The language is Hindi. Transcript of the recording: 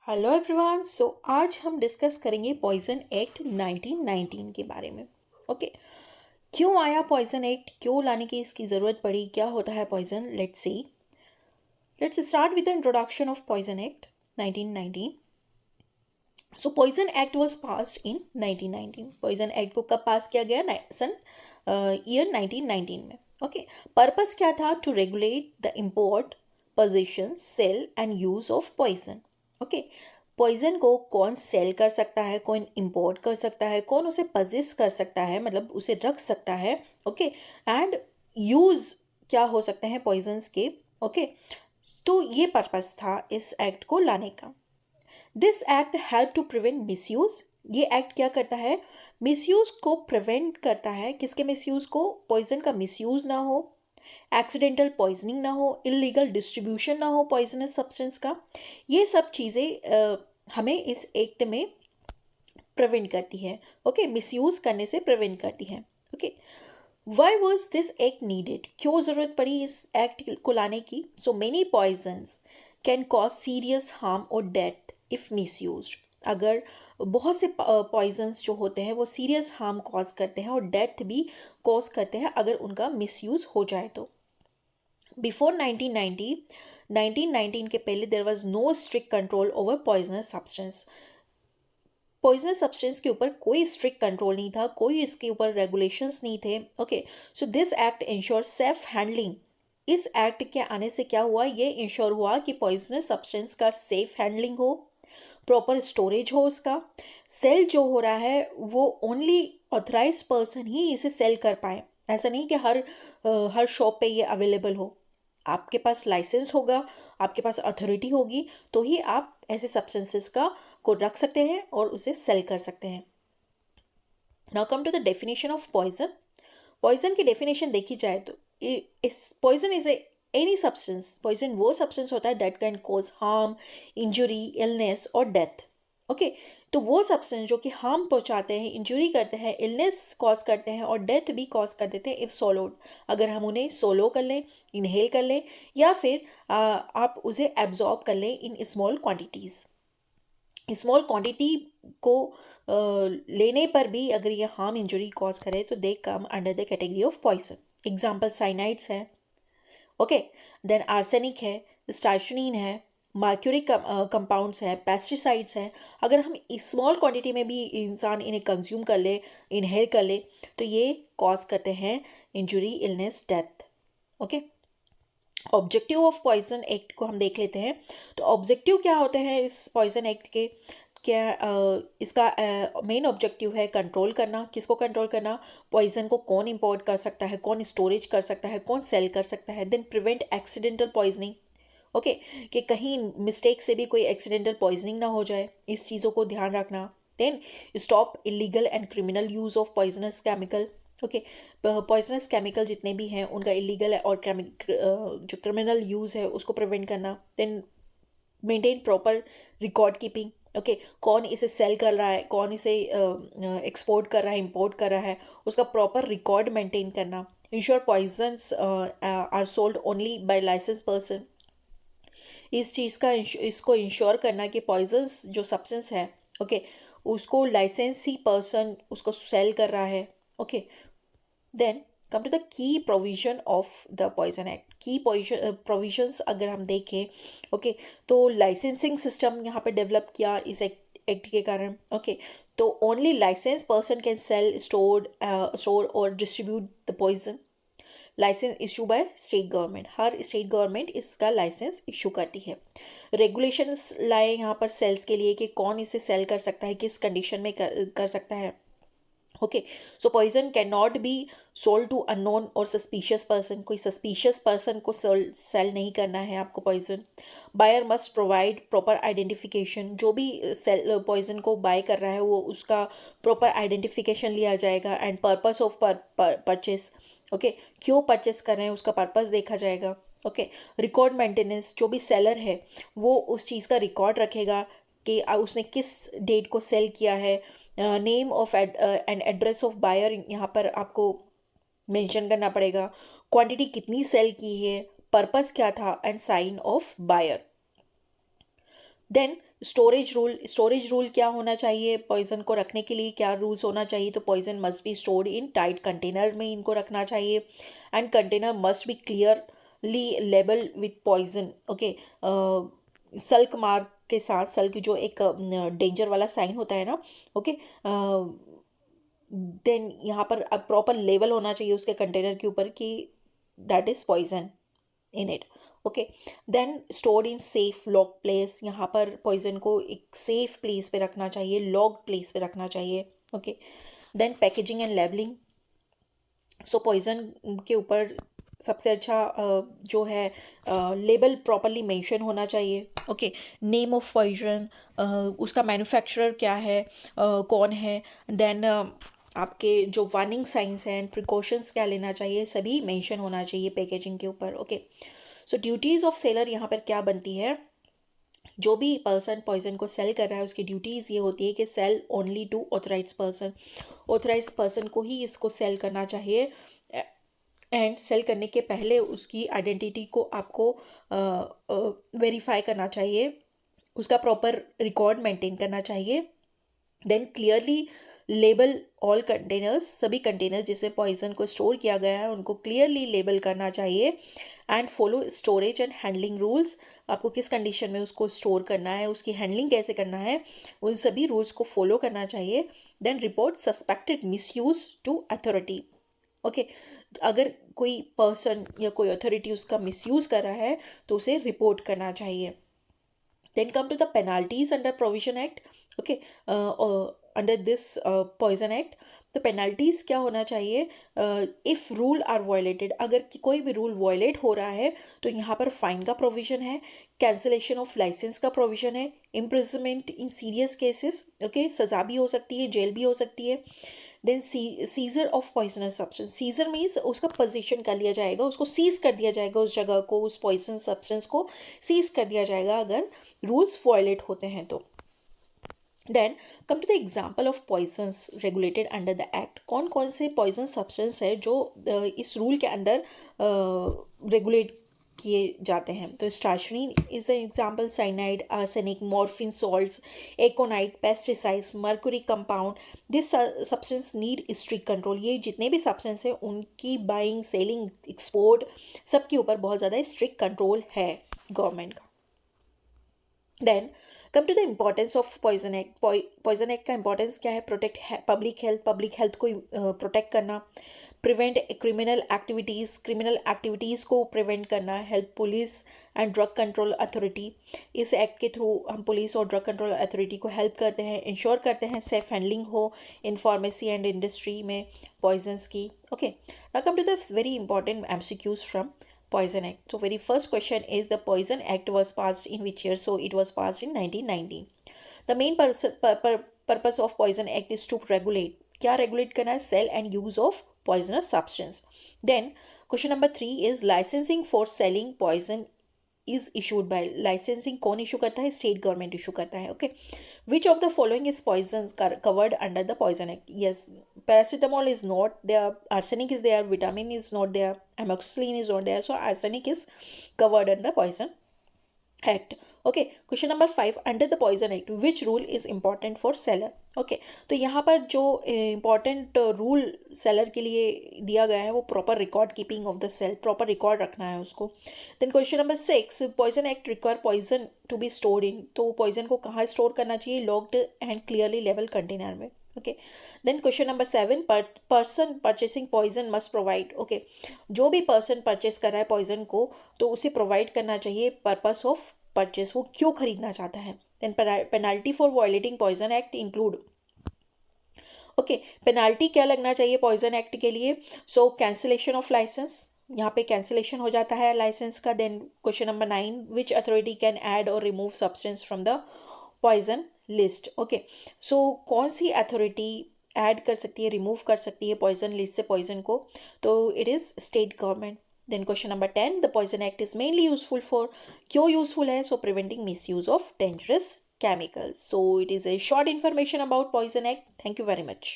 Hello everyone. आज हम डिस्कस करेंगे पॉइजन एक्ट 1919 के बारे में। ओके, क्यों आया पॉइजन एक्ट, क्यों लाने की इसकी ज़रूरत पड़ी, क्या होता है poison. Let's start with the introduction of poison act 1919। Poison act was passed in 1919। Poison act को कब पास किया गया? सन ईयर 1919 में। ओके, पर्पस क्या था? To regulate the import, position, sale and use of poison. Okay, poison को कौन सेल कर सकता है, कौन इंपोर्ट कर सकता है, कौन उसे पजेस कर सकता है, मतलब उसे रख सकता है। ओके, एंड यूज क्या हो सकते हैं पॉइजन्स के। ओके, तो ये पर्पस था इस एक्ट को लाने का। This act help to prevent misuse. ये एक्ट क्या करता है? मिसयूज को प्रिवेंट करता है। किसके मिसयूज को? पॉइजन का मिसयूज ना हो, एक्सीडेंटल पॉइजनिंग ना हो, इलीगल डिस्ट्रीब्यूशन ना हो पॉइजनस सब्सटेंस का। ये सब चीज़ें हमें इस एक्ट में प्रिवेंट करती है। ओके, मिसयूज करने से प्रिवेंट करती है। Okay, why was this act needed? क्यों ज़रूरत पड़ी इस एक्ट को लाने की? So many poisons can cause serious harm और डेथ इफ मिसयूज्ड। अगर बहुत से पॉइजन्स जो होते हैं वो सीरियस हार्म कॉज करते हैं और डेथ भी कॉज करते हैं अगर उनका मिसयूज हो जाए तो। बिफोर 1919 के पहले there was no strict control over poisonous substance. Poisonous substance के ऊपर कोई स्ट्रिक्ट कंट्रोल नहीं था, कोई इसके ऊपर रेगुलेशंस नहीं थे। Okay, so this act ensure safe handling. इस एक्ट के आने से क्या हुआ? ये इंश्योर हुआ कि पॉइजनस सब्सटेंस का सेफ हैंडलिंग हो, प्रॉपर स्टोरेज हो उसका। सेल जो हो रहा है वो ओनली ऑथराइज पर्सन ही इसे सेल कर पाए। ऐसा नहीं कि हर शॉप पे ये अवेलेबल हो। आपके पास लाइसेंस होगा, आपके पास अथॉरिटी होगी, तो ही आप ऐसे सब्सटेंसेस का को रख सकते हैं और उसे सेल कर सकते हैं। Now come to the definition of poison. Poison की डेफिनेशन देखी जाए तो इस poison is any substance. Poison वो सब्सटेंस होता है that can cause harm, injury, illness और डेथ। ओके, तो वो सब्सटेंस जो कि हार्म पहुंचाते हैं, इंजुरी करते हैं, इलनेस कॉज करते हैं और डेथ भी कॉज कर देते हैं इफ सोलोड। अगर हम उन्हें सोलो कर लें, इनहेल कर लें, या फिर आप उसे एब्जॉर्ब कर लें in small quantities. Small quantity को लेने पर भी अगर ये हार्म इंजरी कॉज करे तो they come under the category of poison. Example cyanides हैं। ओके, देन आर्सेनिक है, स्टार्चनीन है, मार्क्यूरी कंपाउंड्स हैं, पेस्टिसाइड्स हैं। अगर हम स्मॉल क्वांटिटी में भी इंसान इन्हें कंज्यूम कर ले, इनहेल कर ले, तो ये कॉज करते हैं injury, illness, death. Okay, objective of poison act को हम देख लेते हैं। तो ऑब्जेक्टिव क्या होते हैं इस पॉइजन एक्ट के? क्या इसका मेन ऑब्जेक्टिव है कंट्रोल करना। किसको कंट्रोल करना? पॉइजन को कौन इंपोर्ट कर सकता है, कौन स्टोरेज कर सकता है, कौन सेल कर सकता है। Then prevent accidental poisoning. Okay, कि कहीं मिस्टेक से भी कोई एक्सीडेंटल पॉइजनिंग ना हो जाए, इस चीज़ों को ध्यान रखना। Then stop illegal and criminal use of poisonous chemical. Okay, poisonous chemical जितने भी हैं उनका इलीगल और जो क्रिमिनल यूज़ है उसको प्रिवेंट करना। Then maintain proper record keeping. Okay, कौन इसे सेल कर रहा है, कौन इसे एक्सपोर्ट कर रहा है, इंपोर्ट कर रहा है, उसका प्रॉपर रिकॉर्ड मेंटेन करना। Ensure poisons are sold only by license person. इस चीज़ का इसको इंश्योर करना कि पॉइजन्स जो सब्सटेंस है, ओके, उसको लाइसेंस ही पर्सन उसको सेल कर रहा है। Okay, then come to the key provision of the poison act. Key provisions अगर हम देखें, ओके, तो लाइसेंसिंग सिस्टम यहाँ पे डेवलप किया इस एक्ट के कारण। ओके, तो only licence person can sell, store और distribute the poison. Licence issue by state government. हर स्टेट गवर्नमेंट इसका लाइसेंस इशू करती है। रेगुलेशंस लाए यहाँ पर सेल्स के लिए कि कौन इसे सेल कर सकता है, किस कंडीशन में कर सकता है। Okay, so poison can not be sold to unknown और सस्पिशियस पर्सन। कोई सस्पिशियस पर्सन को सेल नहीं करना है आपको poison. Buyer must provide proper identification. जो भी सेल पॉइजन को बाय कर रहा है वो उसका प्रॉपर आइडेंटिफिकेशन लिया जाएगा। And purpose of purchase. Okay, क्यों परचेस कर रहे हैं उसका पर्पस देखा जाएगा। Okay, record maintenance. जो भी सेलर है वो उस चीज़ का रिकॉर्ड रखेगा कि उसने किस डेट को सेल किया है। Name of and address of buyer यहाँ पर आपको मेंशन करना पड़ेगा। क्वांटिटी कितनी सेल की है, पर्पस क्या था, and sign of buyer. Then storage rule क्या होना चाहिए, पॉइजन को रखने के लिए क्या रूल्स होना चाहिए, तो poison must be stored in tight container में इनको रखना चाहिए, and container must be clearly label with poison, okay. सल्क मार्क के साथ, सल्क जो एक डेंजर वाला साइन होता है ना, ओके। देन यहाँ पर प्रॉपर लेबल होना चाहिए उसके कंटेनर के ऊपर कि that is poison in it, okay. Then stored in safe lock place, यहाँ पर पॉइजन को एक सेफ प्लेस पे रखना चाहिए, लॉक्ड प्लेस पे रखना चाहिए, okay. Then packaging and labelling, so poison के ऊपर सबसे अच्छा जो है लेबल प्रॉपरली मेंशन होना चाहिए, ओके। नेम ऑफ पॉइजन, उसका मैन्युफैक्चरर क्या है, कौन है, देन आपके जो वार्निंग साइंस हैं एंड प्रिकॉशंस क्या लेना चाहिए, सभी मेंशन होना चाहिए पैकेजिंग के ऊपर, okay. So duties of seller यहाँ पर क्या बनती है, जो भी पर्सन पॉइजन को सेल कर रहा है उसकी ड्यूटीज़ ये होती है कि sell only to authorise person को ही इसको सेल करना चाहिए, एंड सेल करने के पहले उसकी आइडेंटिटी को आपको वेरीफाई करना चाहिए, उसका प्रॉपर रिकॉर्ड मेंटेन करना चाहिए। Then clearly label all containers, सभी कंटेनर्स जिसमें पॉइजन को स्टोर किया गया है उनको क्लियरली लेबल करना चाहिए, and follow storage and handling rules, आपको किस कंडीशन में उसको स्टोर करना है, उसकी हैंडलिंग कैसे करना है, उन सभी रूल्स को फॉलो करना चाहिए। Then report suspected misuse to authority, okay. अगर कोई पर्सन या कोई अथॉरिटी उसका मिसयूज़ कर रहा है तो उसे रिपोर्ट करना चाहिए। Then come to the penalties under provision act, okay. Under this poison act तो पेनल्टीज क्या होना चाहिए, इफ़ रूल आर वायलेटेड, अगर कोई भी रूल वायलेट हो रहा है तो यहाँ पर फाइन का प्रोविजन है, कैंसिलेशन ऑफ लाइसेंस का प्रोविजन है, इम्प्रिजनमेंट इन सीरियस केसेस, ओके, सज़ा भी हो सकती है, जेल भी हो सकती है। Then seizure of poisonous substance, seizure means उसका पोजीशन कर लिया जाएगा, उसको सीज कर दिया जाएगा, उस जगह को, उस पॉइजन सब्सटेंस को सीज कर दिया जाएगा अगर रूल्स वायलेट होते हैं तो। Then come to the example of poisons regulated under the act, कौन कौन से पॉइजन सब्सटेंस है जो इस रूल के अंदर रेगुलेट किए जाते हैं, तो strychnine is an example, cyanide, arsenic, morphine salts, aconite, pesticides, mercury compound, this substance need strict control, ये जितने भी सब्सटेंस हैं उनकी बाइंग, सेलिंग, एक्सपोर्ट सबके ऊपर बहुत ज़्यादा स्ट्रिक्ट कंट्रोल है गवर्नमेंट का। Then come to the importance of poison act, poison act का इंपॉर्टेंस क्या है, प्रोटेक्ट पब्लिक हेल्थ को प्रोटेक्ट करना, प्रिवेंट क्रिमिनल एक्टिविटीज़ को प्रिवेंट करना, help police and drug control authority, इस एक्ट के थ्रू हम पुलिस और ड्रग कंट्रोल अथॉरिटी को हेल्प करते हैं, इंश्योर करते हैं सेफ हैंडलिंग हो इन फार्मेसी एंड इंडस्ट्री में पॉइजन्स की, okay. Now come to the very important MCQs from Poison Act. So very first question is the Poison Act was passed in which year? So it was passed in 1990. The main purpose of Poison Act is to regulate. क्या regulate करना है? Sell and use of poisonous substance. Then question number 3 is licensing for selling poison is issued by, licensing कौन issue करता है? State government issue करता है, okay. Which of the following is poisons covered under the Poison Act? Yes, paracetamol is not there, arsenic is there, vitamin is not there, amoxicillin is not there, so arsenic is covered under Poison Act, okay. Question number 5, under the Poison Act which rule is important for seller, okay. तो यहाँ पर जो important rule seller के लिए दिया गया है वो proper record keeping of the sale, proper record रखना है उसको। then question number 6, Poison Act require poison to be stored in, तो poison को कहाँ store करना चाहिए? locked and clearly labeled container में, okay. then question number 7, person purchasing poison must provide, okay, जो भी person purchase कर रहा है poison को तो उसे provide करना चाहिए purpose of purchase, वो क्यों खरीदना चाहता है। then penalty for violating poison act include, okay, penalty क्या लगना चाहिए पॉइजन एक्ट के लिए? सो कैंसिलेशन ऑफ लाइसेंस, यहाँ पे कैंसिलेशन हो जाता है लाइसेंस का। Then question number 9, which authority can add or remove substance from the poison list, okay. So कौन सी अथॉरिटी ऐड कर सकती है, रिमूव कर सकती है पॉइजन लिस्ट से पॉइजन को? तो it is state government. Then question number 10, the poison act is mainly useful for, क्यों यूजफुल है? So preventing misuse of dangerous chemicals. So it is a short information about Poison Act. Thank you very much.